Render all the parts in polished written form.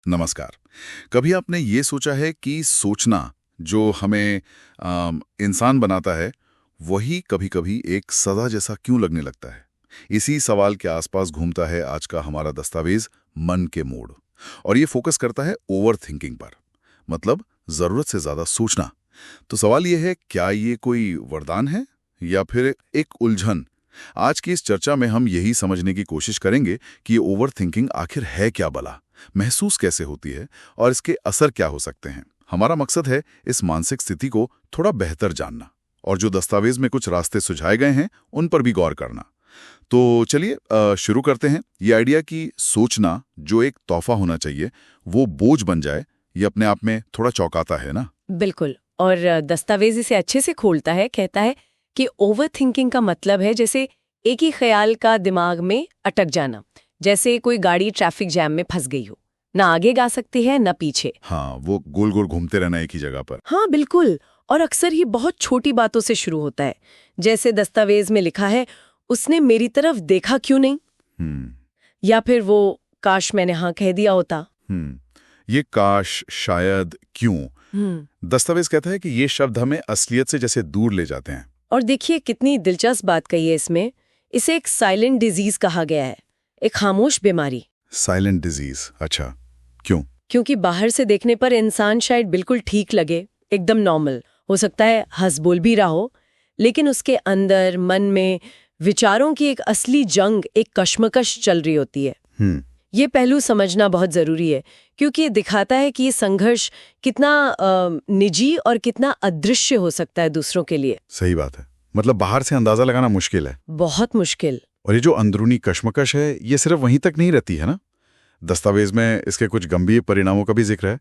नमस्कार। कभी आपने ये सोचा है कि सोचना जो हमें इंसान बनाता है, वही कभी-कभी एक सजा जैसा क्यों लगने लगता है? इसी सवाल के आसपास घूमता है आज का हमारा दस्तावेज मन के मोड़। और ये फोकस करता है ओवर थिंकिंग पर, मतलब जरूरत से ज्यादा सोचना। तो सवाल ये है, क्या ये कोई वरदान है या फिर एक उलझन? आज की इस चर्चा में हम यही समझने की कोशिश करेंगे कि ये ओवर थिंकिंग आखिर है क्या भला, महसूस कैसे होती है और इसके असर क्या हो सकते हैं। हमारा मकसद है इस मानसिक स्थिति को थोड़ा बेहतर जानना और जो दस्तावेज में कुछ रास्ते सुझाए गए हैं उन पर भी गौर करना। तो चलिए शुरू करते हैं। ये आइडिया कि सोचना जो एक तोहफा होना चाहिए वो बोझ बन जाए, ये अपने आप में थोड़ा चौंकाता है ना। बिल्कुल। और दस्तावेज इसे अच्छे से खोलता है, कहता है कि ओवर थिंकिंग का मतलब है जैसे एक ही ख्याल का दिमाग में अटक जाना, जैसे कोई गाड़ी ट्रैफिक जैम में फंस गई हो, ना आगे जा सकती है ना पीछे। हाँ, वो गोल गोल घूमते रहना एक ही जगह पर। हाँ बिल्कुल। और अक्सर ही बहुत छोटी बातों से शुरू होता है, जैसे दस्तावेज में लिखा है उसने मेरी तरफ देखा क्यों नहीं, या फिर वो काश मैंने हाँ कह दिया होता। ये काश, शायद, क्यों, दस्तावेज कहता है कि ये शब्द हमें असलियत से जैसे दूर ले जाते हैं। और देखिए कितनी दिलचस्प बात कही है इसमें। इसे एक साइलेंट डिजीज कहा गया है, एक खामोश बीमारी। साइलेंट डिजीज, अच्छा, क्यों? क्योंकि बाहर से देखने पर इंसान शायद बिल्कुल ठीक लगे, एकदम नॉर्मल हो सकता है, हंस बोल भी रहा हो, लेकिन उसके अंदर मन में विचारों की एक असली जंग, एक कश्मकश चल रही होती है। ये पहलू समझना बहुत जरूरी है, क्योंकि ये दिखाता है कि ये संघर्ष कितना निजी और कितना अदृश्य हो सकता है दूसरों के लिए। सही बात है, मतलब बाहर से अंदाजा लगाना मुश्किल है, बहुत मुश्किल। और ये जो अंदरूनी कश्मकश है ये सिर्फ वहीं तक नहीं रहती है ना। दस्तावेज में इसके कुछ गंभीर परिणामों का भी जिक्र है,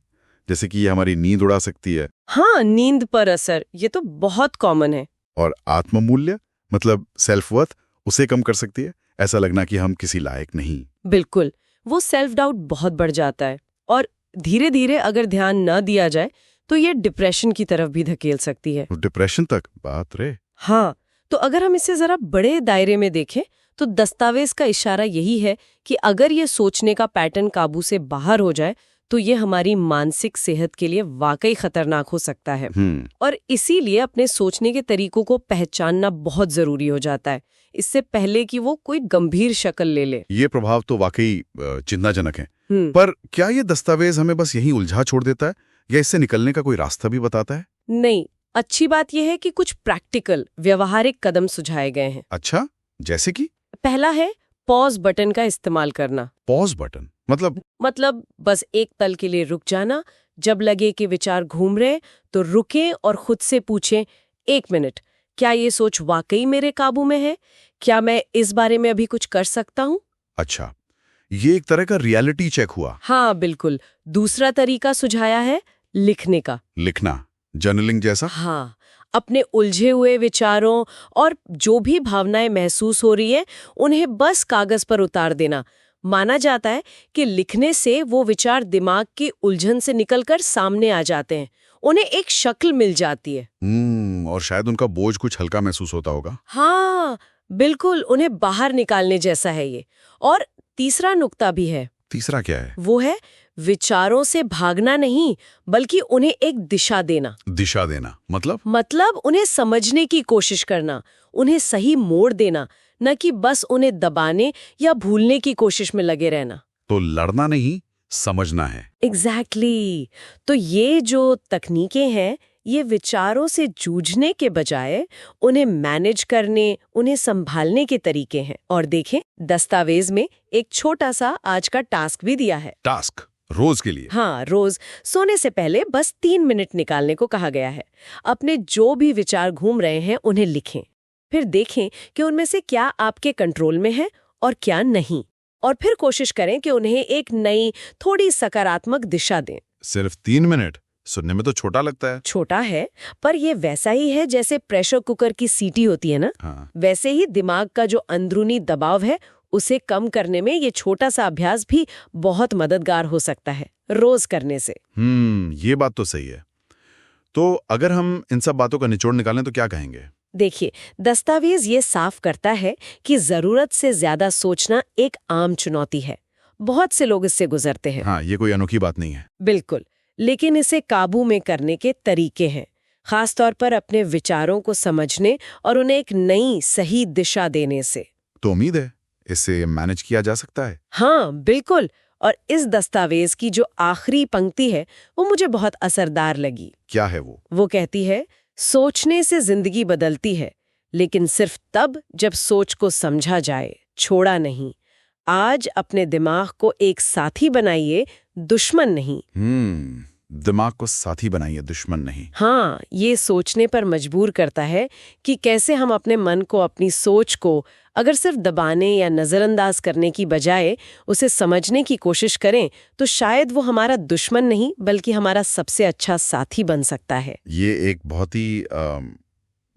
जैसे कि ये हमारी नींद उड़ा सकती है। हाँ, नींद पर असर, ये तो बहुत कॉमन है। और आत्ममूल्य, मतलब सेल्फ वर्थ, उसे कम कर सकती है, ऐसा लगना कि हम किसी लायक नहीं। बिल्कुल, वो सेल्फ डाउट बहुत बढ़ जाता है, और धीरे धीरे अगर ध्यान न दिया जाए तो ये डिप्रेशन की तरफ भी धकेल सकती है। डिप्रेशन तक? बात रे। हाँ, तो अगर हम इसे जरा बड़े दायरे में देखें तो दस्तावेज का इशारा यही है कि अगर ये सोचने का पैटर्न काबू से बाहर हो जाए तो ये हमारी मानसिक सेहत के लिए वाकई खतरनाक हो सकता है। और इसीलिए अपने सोचने के तरीकों को पहचानना बहुत जरूरी हो जाता है, इससे पहले कि वो कोई गंभीर शक्ल ले ले। ये प्रभाव तो वाकई चिंताजनक है। पर क्या ये दस्तावेज हमें बस यहीं उलझा छोड़ देता है या इससे निकलने का कोई रास्ता भी बताता है? नहीं, अच्छी बात यह है कि कुछ प्रैक्टिकल, व्यवहारिक कदम सुझाए गए हैं। अच्छा, जैसे कि? पहला है पॉज बटन का इस्तेमाल करना। पॉज बटन मतलब बस एक पल के लिए रुक जाना, जब लगे कि विचार घूम रहे तो रुकें और खुद से पूछें, एक मिनट, क्या ये सोच वाकई मेरे काबू में है? क्या मैं इस बारे में अभी कुछ कर सकता हूँ? अच्छा, ये एक तरह का रियलिटी चेक हुआ। हाँ बिल्कुल। दूसरा तरीका सुझाया है लिखने का। लिखना, जर्नलिंग जैसा? हाँ, अपने उलझे हुए विचारों और जो भी भावनाएं महसूस हो रही है उन्हें बस कागज पर उतार देना। माना जाता है कि लिखने से वो विचार दिमाग की उलझन से निकलकर सामने आ जाते हैं, उन्हें एक शक्ल मिल जाती है। और शायद उनका बोझ कुछ हल्का महसूस होता होगा। हाँ बिल्कुल, उन्हें बाहर निकालने जैसा है ये। और तीसरा नुक्ता भी है। तीसरा क्या है? वो है विचारों से भागना नहीं, बल्कि उन्हें एक दिशा देना। दिशा देना मतलब उन्हें समझने की कोशिश करना, उन्हें सही मोड़ देना, न कि बस उन्हें दबाने या भूलने की कोशिश में लगे रहना। तो लड़ना नहीं, समझना है। एग्जैक्टली। तो ये जो तकनीकें हैं, ये विचारों से जूझने के बजाय उन्हें मैनेज करने, उन्हें संभालने के तरीके हैं। और देखें, दस्तावेज में एक छोटा सा आज का टास्क भी दिया है। टास्क रोज के लिए? हाँ, रोज सोने से पहले बस 3 मिनट निकालने को कहा गया है। अपने जो भी विचार घूम रहे हैं उन्हें लिखें, फिर देखें कि उनमें से क्या आपके कंट्रोल में है और क्या नहीं, और फिर कोशिश करें कि उन्हें एक नई, थोड़ी सकारात्मक दिशा दें। सिर्फ 3 मिनट? सुनने में तो छोटा लगता है। छोटा है, पर ये वैसा ही है जैसे प्रेशर कुकर की सीटी होती है ना। हाँ। वैसे ही दिमाग का जो अंदरूनी दबाव है उसे कम करने में ये छोटा सा अभ्यास भी बहुत मददगार हो सकता है, रोज करने से। ये बात तो सही है। तो अगर हम इन सब बातों का निचोड़ निकालें तो क्या कहेंगे? देखिए, दस्तावेज ये साफ करता है कि जरूरत से ज्यादा सोचना एक आम चुनौती है, बहुत से लोग इससे गुजरते हैं। हाँ, ये कोई अनोखी बात नहीं है। बिल्कुल, लेकिन इसे काबू में करने के तरीके हैं, खास तौर पर अपने विचारों को समझने और उन्हें एक नई सही दिशा देने से। तो उम्मीद है इसे मैनेज किया जा सकता है। हाँ, बिल्कुल। और इस दस्तावेज की जो आखिरी पंक्ति है वो मुझे बहुत असरदार लगी। क्या है वो? वो कहती है, सोचने से जिंदगी बदलती है, लेकिन सिर्फ तब जब सोच को समझा जाए, छोड़ा नहीं। आज अपने दिमाग को एक साथी बनाइए, दुश्मन नहीं। दिमाग को साथी बनाइए, दुश्मन नहीं। हाँ, ये सोचने पर मजबूर करता है कि कैसे हम अपने मन को, अपनी सोच को अगर सिर्फ दबाने या नजरअंदाज करने की बजाय उसे समझने की कोशिश करें तो शायद वो हमारा दुश्मन नहीं बल्कि हमारा सबसे अच्छा साथी बन सकता है। ये एक बहुत ही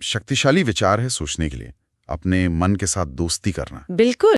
शक्तिशाली विचार है सोचने के लिए, अपने मन के साथ दोस्ती करना। बिल्कुल।